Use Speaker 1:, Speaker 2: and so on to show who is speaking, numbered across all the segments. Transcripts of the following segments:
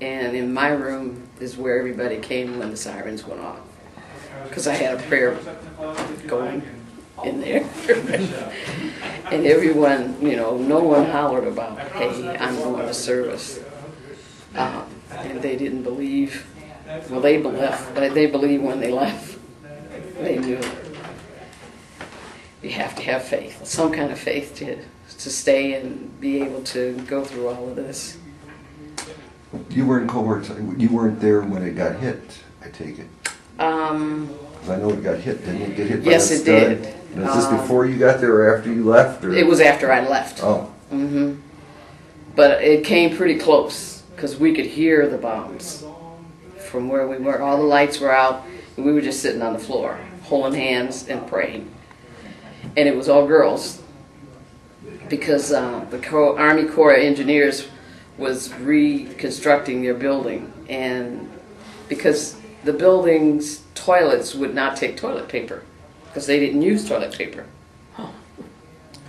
Speaker 1: and in my room is where everybody came when the sirens went off, because I had a prayer going in there. And everyone, no one hollered about, hey, I'm going to service. And they didn't believe, well, they believed when they left. They knew. You have to have faith, some kind of faith to stay and be able to go through all of this.
Speaker 2: You were in Covert. You weren't there when it got hit, I take it. 'Cause I know it got hit. Didn't it get hit by
Speaker 1: Yes,
Speaker 2: the
Speaker 1: it
Speaker 2: stud?
Speaker 1: did.
Speaker 2: And is this before you got there or after you left? Or?
Speaker 1: It was after I left.
Speaker 2: Oh.
Speaker 1: But it came pretty close because we could hear the bombs from where we were. All the lights were out, and we were just sitting on the floor, holding hands and praying. And it was all girls because the Army Corps of Engineers was reconstructing their building, and because the building's toilets would not take toilet paper because they didn't use toilet paper.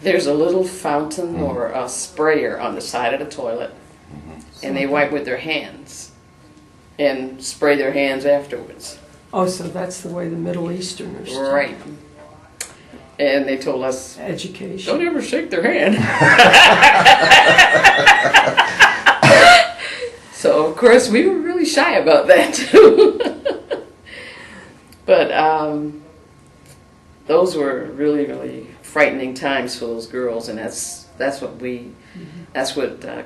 Speaker 1: There's a little fountain or a sprayer on the side of the toilet, and they wipe with their hands and spray their hands afterwards.
Speaker 3: Oh, so that's the way the Middle Easterners do.
Speaker 1: Right. And they told us,
Speaker 3: Education.
Speaker 1: don't ever shake their hand. So, of course, we were really shy about that, too. But those were really, really frightening times for those girls, and that's what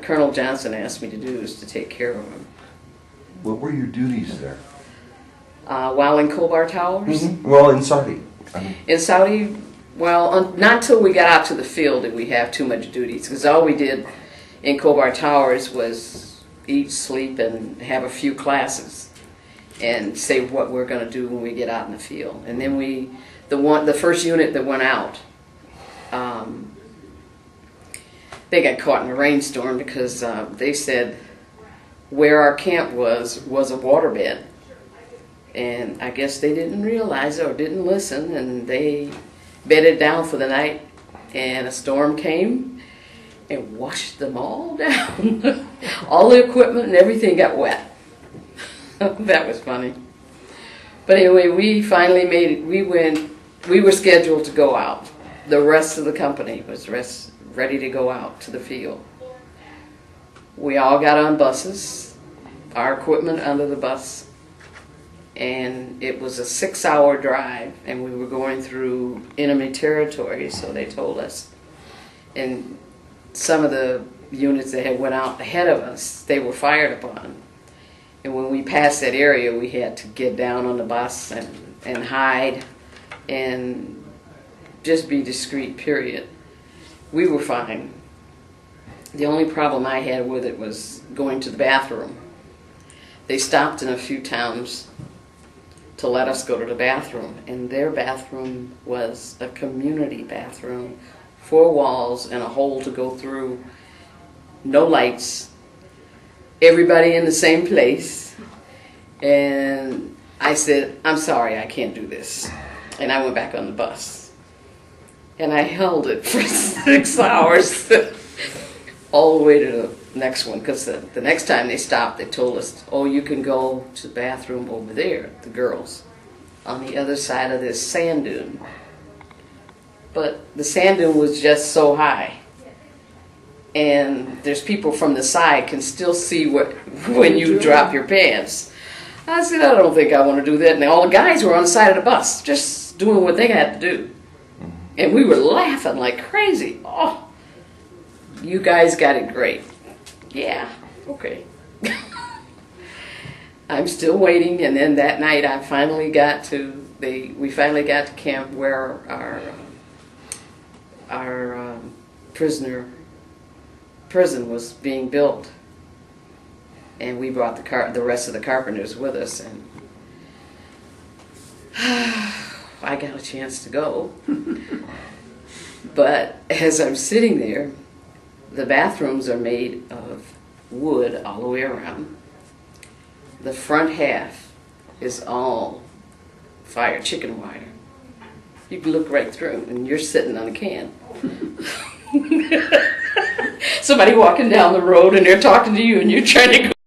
Speaker 1: Colonel Johnson asked me to do, is to take care of them.
Speaker 2: What were your duties there?
Speaker 1: While in Khobar Towers?
Speaker 2: Well, in Saudi.
Speaker 1: In Saudi, well, not until we got out to the field did we have too much duties, because all we did in Khobar Towers was eat, sleep, and have a few classes, and say what we're going to do when we get out in the field. And then the first unit that went out, they got caught in a rainstorm because they said where our camp was a waterbed. And I guess they didn't realize it or didn't listen, and they bedded down for the night, and a storm came and washed them all down. All the equipment and everything got wet. That was funny. But anyway, we finally made it. We were scheduled to go out. The rest of the company was ready to go out to the field. We all got on buses, our equipment under the bus, and it was a 6-hour drive, and we were going through enemy territory, so they told us. And some of the units that had went out ahead of us, they were fired upon. And when we passed that area, we had to get down on the bus and hide and just be discreet, period. We were fine. The only problem I had with it was going to the bathroom. They stopped in a few towns to let us go to the bathroom, and their bathroom was a community bathroom, 4 walls and a hole to go through, no lights, everybody in the same place. And I said, I'm sorry, I can't do this. And I went back on the bus. And I held it for 6 hours, all the way to the next one, because the next time they stopped, they told us, oh, you can go to the bathroom over there, the girls, on the other side of this sand dune. But the sand dune was just so high, and there's people from the side can still see when you drop your pants. I said, I don't think I want to do that. And all the guys were on the side of the bus, just doing what they had to do. And we were laughing like crazy. Oh, you guys got it great. Yeah, okay. I'm still waiting, and then that night we finally got to camp where our prison was being built, and we brought the rest of the carpenters with us, and I got a chance to go. But as I'm sitting there, the bathrooms are made of wood all the way around. The front half is all fire chicken wire. You can look right through, and you're sitting on a can. Somebody walking down the road, and they're talking to you, and you're trying to go